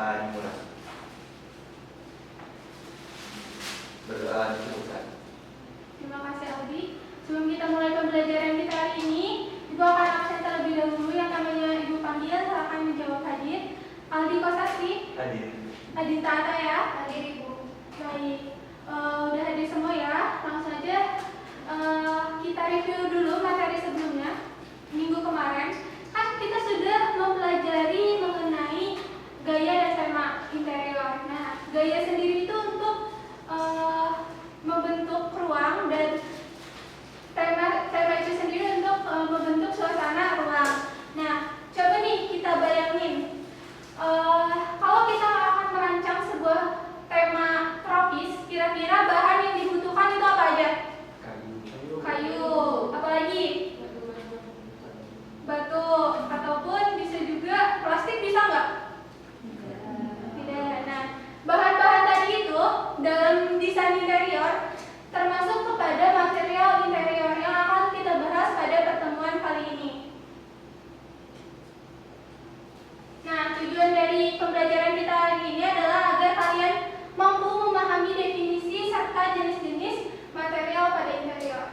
Berdoa dimulai. Berdoa dicukupkan. Terima kasih Aldi. Sebelum kita mulai pembelajaran kita hari ini, Ibu akan absen terlebih dahulu. Yang namanya Ibu panggil, silakan menjawab hadir. Aldi Kosasri. Hadir. Adin Tata ya. Hadir Ibu. Baik, udah hadir semua ya. Langsung aja kita review dulu materi sebelumnya. Minggu kemarin kan kita sudah mempelajari mengenai gaya dan tema interior. Nah, gaya sendiri itu untuk membentuk ruang, dan tema itu sendiri untuk membentuk suasana ruang. Nah, coba nih kita bayangin, kalau kita akan merancang sebuah tema tropis, kira-kira bahan yang dibutuhkan itu apa aja? Kayu, apalagi? Batu, ataupun bisa juga plastik, bisa nggak? Tidak. Nah, bahan-bahan tadi itu dalam desain interior termasuk kepada material interior yang akan kita bahas pada pertemuan kali ini. Nah, tujuan dari pembelajaran kita hari ini adalah agar kalian mampu memahami definisi serta jenis-jenis material pada interior.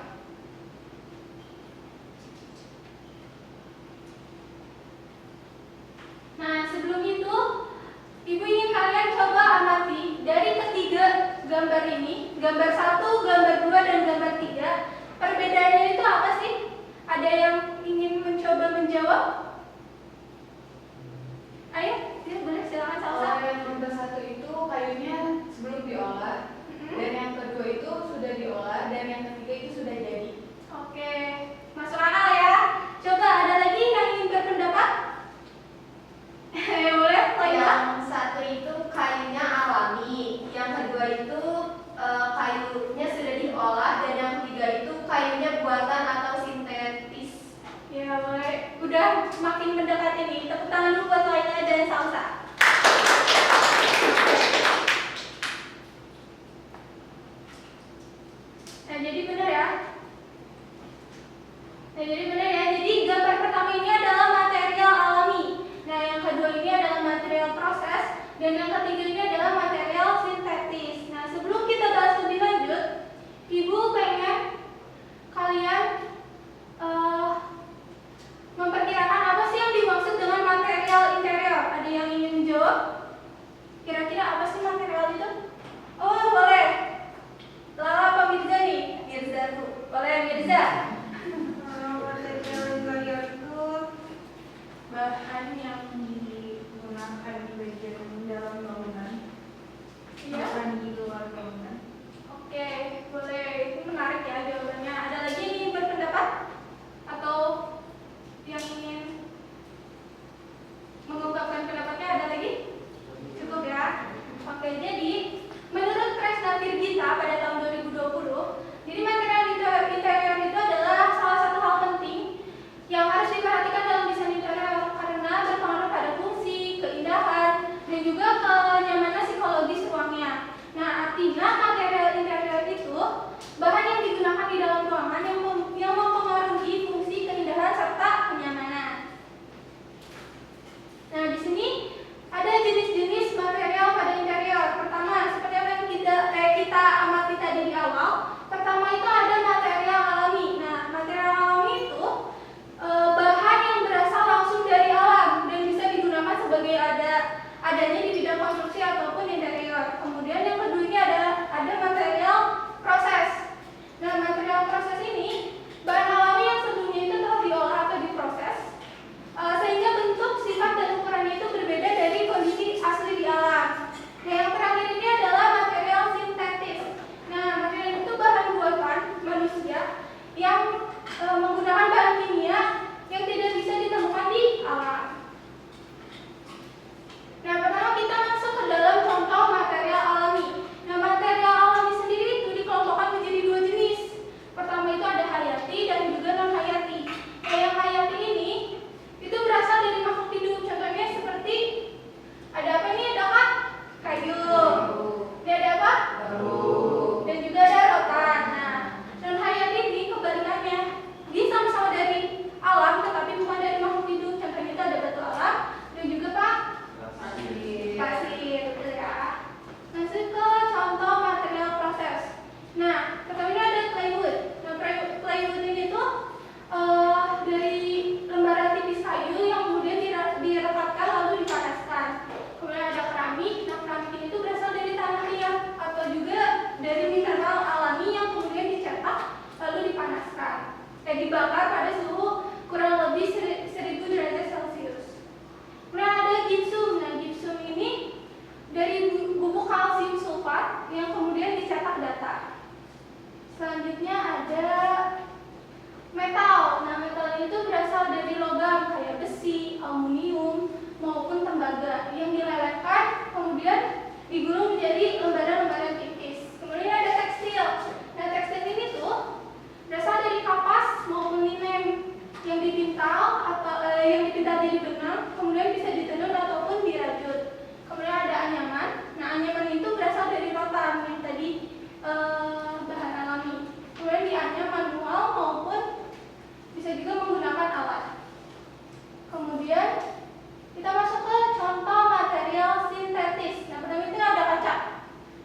Nah, sebelum itu, Ibu ingin kalian coba amati dari ketiga gambar ini, gambar 1, gambar 2, dan gambar 3. Perbedaannya itu apa sih? Ada yang ingin mencoba menjawab? Ayo, boleh silakan Salsa. Yang nomor 1 itu kayunya sebelum diolah, dan yang kedua itu sudah diolah, dan yang ketiga itu sudah jadi. Oke, masuk akal ya. Coba ada lagi yang ingin berpendapat? Ya boleh, Yang satu itu kayunya alami, yang kedua itu kayunya sudah diolah, dan yang ketiga itu kayunya buatan atau sintetis. Ya boleh, udah makin mendekati nih. Tepuk tangan dulu buat Laila dan Salsa. Nah jadi benar ya. Jadi gambar pertama ini adalah material alami. Nah yang kedua ini adalah material proses, dan yang ketiga ini adalah material sintetis. Nah sebelum kita bahas lebih lanjut, Ibu pengen kalian memperkirakan apa sih yang dimaksud dengan material interior. Ada yang ingin menjawab? Kira-kira apa sih material itu? Oh boleh. Lala apa Mirza nih? Mirza tuh. Boleh Mirza. Material interior itu bahan yang digunakan di bagian dalam bangunan, Iya. bukan di luar bangunan. Oke, boleh. Itu menarik ya jawabannya. Ada lagi yang ingin berpendapat? Atau yang ingin mengungkapkan pendapatnya ada lagi? Cukup ya? Oke, jadi menurut Kresna Virgita pada tahun 2020, jadi material interior itu adalah salah satu hal penting yang harus diperhatikan dalam desain interior karena berpengaruh pada fungsi, keindahan, dan juga kenyamanan psikologis ruangnya. Nah, artinya material interior itu bahan yang digunakan di dalam ruangan yang mempengaruhi fungsi, keindahan, serta kenyamanan. digulung menjadi lembaran-lembaran tipis. Kemudian ada tekstil. Nah, tekstil ini tuh berasal dari kapas maupun linen yang dipintal atau yang dipintal jadi benang, kemudian bisa ditenun ataupun dirajut. Kemudian ada anyaman. Nah, anyaman itu berasal dari rotan yang tadi bahan alami. Kemudian dianyam manual maupun bisa juga menggunakan alat. Kemudian kita masuk ke contoh material sintetis. Nah, pertama itu ada kaca.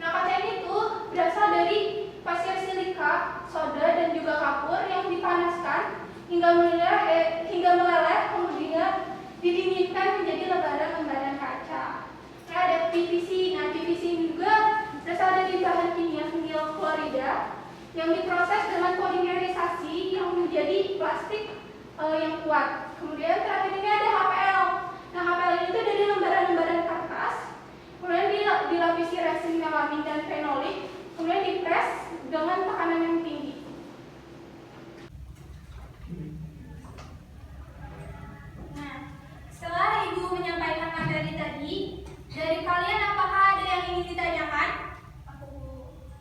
Nah, kaca ini tuh berasal dari pasir silika, soda dan juga kapur yang dipanaskan hingga meleleh, kemudian didinginkan menjadi lembaran-lembaran kaca. Nah, ada PVC. Nah, PVC ini juga berasal dari bahan kimia vinil klorida yang diproses dengan polimerisasi yang menjadi plastik yang kuat. Kemudian terakhir ini ada HPL. Nah, HPL itu dari lembaran-lembaran kertas, kemudian dilapisi resin melamin dan fenolik, kemudian dipres dengan tekanan yang tinggi. Nah, setelah Ibu menyampaikan materi tadi, dari kalian apakah ada yang ingin ditanyakan?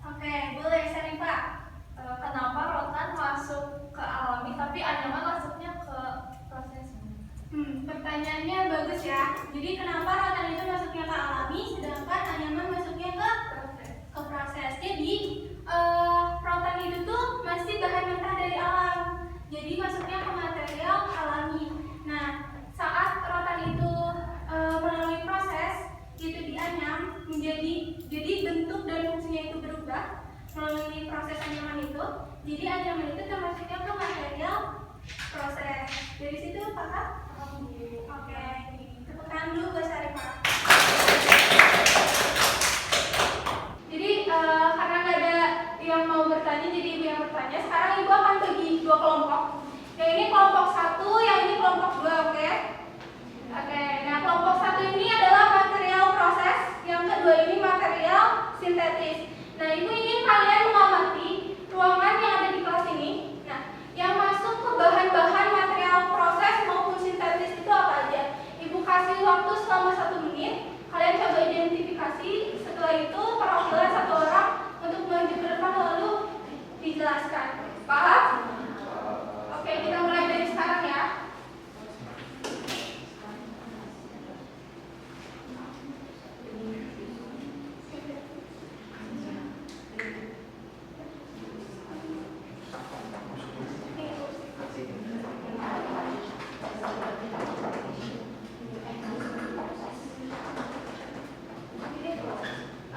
Oke, boleh Syarifah. Kenapa rotan masuk ke alami tapi anyaman masuknya ke proses? Pertanyaannya bagus ya. Jadi kenapa rotan itu masuknya ke alami, sedangkan anyaman masuknya ke proses? Jadi rotan itu tuh masih bahan mentah dari alam. Jadi masuknya ke material alami. Nah, saat rotan itu melalui proses itu dianyam menjadi, jadi bentuk dan fungsinya itu berubah melalui proses anyaman itu. Jadi anyaman itu termasuknya ke material proses. Dari situ Kakak? Oke, tepuk tangan dulu buat Syarifah. Jadi karena nggak ada yang mau bertanya, jadi Ibu yang bertanya. Sekarang Ibu akan bagi dua kelompok. Yang ini kelompok 1, yang ini kelompok 2, oke? Oke, nah kelompok 1 ini adalah material proses, yang kedua ini material sintetis. Nah, Ibu ingin kalian mengamati ruangan yang ada di kelas ini. Nah, yang masuk ke bahan-bahan material proses maupun sintetis itu apa aja? Ibu kasih waktu selama 1 menit. Kalian coba identifikasi. Setelah itu perwakilan 1 orang untuk maju ke depan lalu dijelaskan. Paham? Oke, kita mulai dari sekarang ya.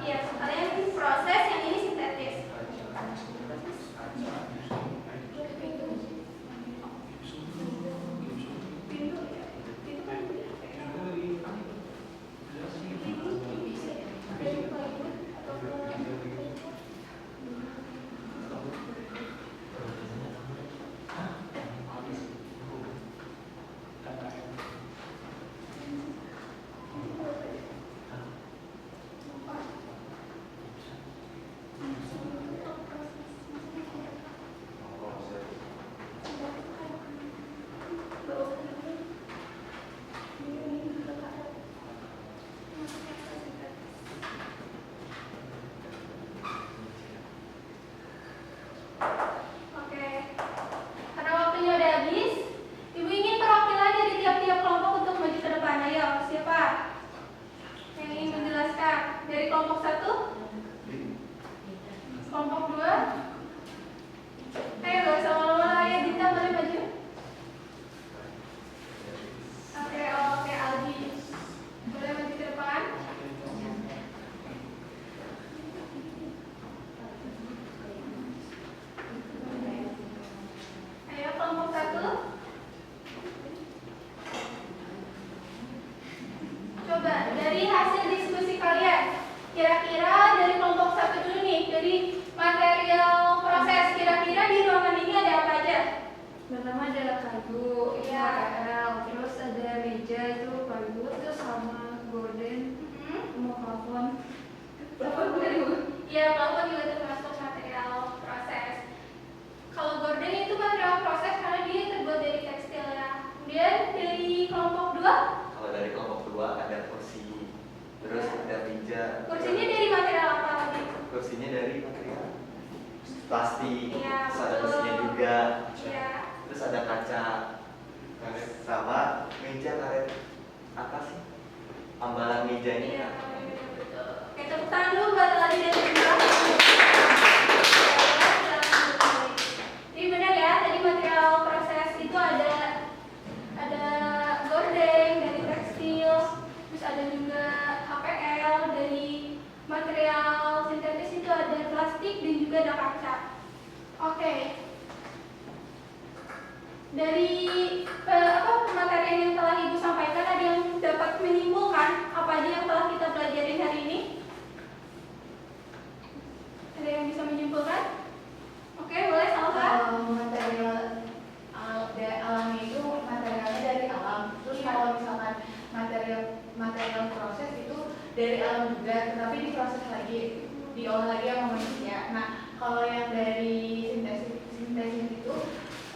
Iya, kalian proses, yang ini sintetis. Oke, karena waktunya udah habis, Ibu ingin perwakilan dari tiap-tiap kelompok untuk maju ke depan. Ayo, siapa yang ingin menjelaskan? Dari kelompok 1, kelompok 2. Ayo, gak usah malu-malu, ayo Dinda boleh maju. Oke, Aldi boleh maju ke depan. Ayo, kelompok 1. Coba dari hasil diskusi kalian, kira-kira dari kelompok 1 dulu nih, dari material proses, kira-kira di ruangan ini ada apa aja? Pertama ada kayu, Iya. KL, terus ada meja itu kayu, terus sama gorden, sama plafon. Iya, plafon juga termasuk material proses. Kalau gorden itu material proses karena dia terbuat dari tekstil ya. Kemudian dari kelompok 2, Kalau dari kelompok 2 ada kursi, terus ada meja. kursi ini plastik, Iya, terus ada betul. besinya juga, Iya. terus ada kaca karet sama meja karet apa sih? Ambalan mejanya. Iya, betul. Oke, tepuk tangan dulu buat Ali dan Indra. Jadi benar ya, tadi material proses itu ada gorden dari tekstil, terus ada juga HPL dari material sintetis itu ada plastik dan juga ada kaca. Oke. Dari materi yang telah Ibu sampaikan, ada yang dapat menyimpulkan apa aja yang telah kita pelajari hari ini? Ada yang bisa menyimpulkan? Oke, boleh Salsa. Material alami itu materialnya dari alam. Terus Iya. kalau misalkan material proses itu dari alam juga, tetapi diproses lagi, diolah lagi sama manusia. Nah, kalau yang dari sintesis itu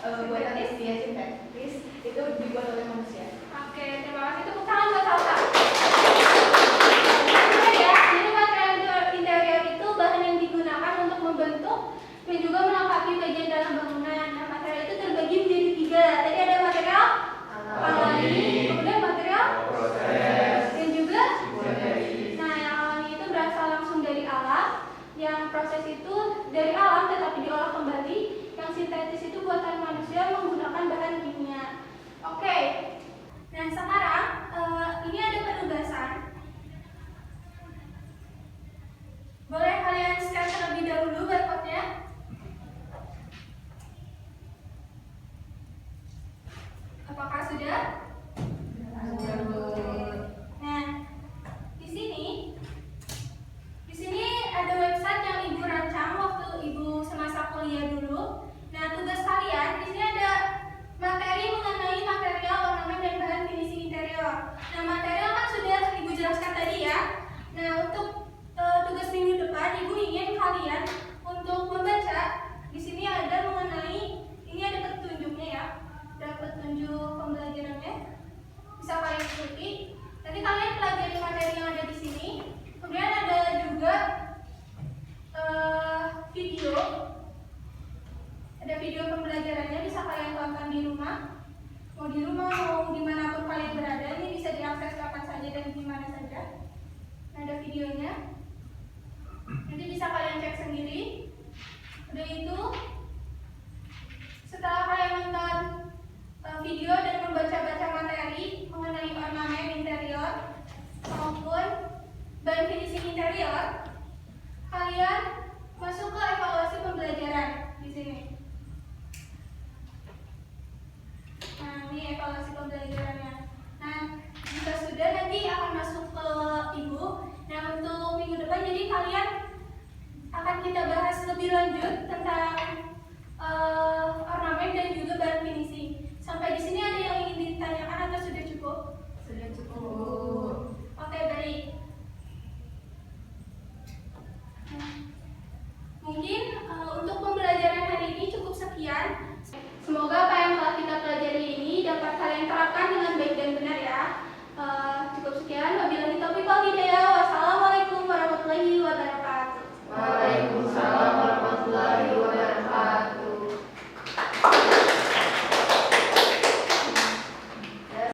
buatan dia sintetis itu dibuat oleh manusia. Oke, terima kasih. Tepuk tangan buat Salsa. Benar ya, jadi material interior itu bahan yang digunakan untuk membentuk dan juga melengkapi bagian dalam bangunan. Nah, material itu terbagi menjadi 3. Tadi ada material alami, kemudian material Proses. dan juga Sintetis. nah, yang alami itu berasal langsung dari alam, yang proses itu dari alam tetapi diolah kembali, yang sintetis itu buatan manusia menggunakan bahan kimia. Oke. Nah, sekarang ini ada penugasan. Boleh kalian scan terlebih dahulu barcode-nya? Apakah sudah? Nah, di sini ada website yang Ibu rancang waktu Ibu semasa kuliah dulu. Nah, tugas kalian di sini ada materi mengenai material, ornamen dan bahan finishing interior. Nah, material kan sudah Ibu jelaskan tadi ya. Nah, untuk tugas minggu depan Ibu ingin kalian untuk membaca. Di sini ada mengenai, ini ada petunjuknya ya. Ada petunjuk pembelajarannya. Bisa kalian ikuti. Nanti kalian pelajari materi yang ada di sini. Kemudian ada juga video. Ada video pembelajarannya, bisa kalian tonton di rumah. Mau di rumah, mau dimanapun kalian berada, ini bisa diakses kapan saja dan dimana saja. Nah, ada videonya. Nanti bisa kalian cek sendiri. Udah itu, setelah kalian nonton video dan membaca-baca materi mengenai ornamen interior maupun bahan finishing interior, kalian masuk ke evaluasi pembelajaran di sini. Nah, ini evaluasi pembelajarannya. Nah, jika sudah nanti akan masuk ke Ibu. Nah, untuk minggu depan jadi kalian akan kita bahas lebih lanjut tentang ornamen dan juga bahan finishing. Sampai di sini ada yang ingin ditanyakan atau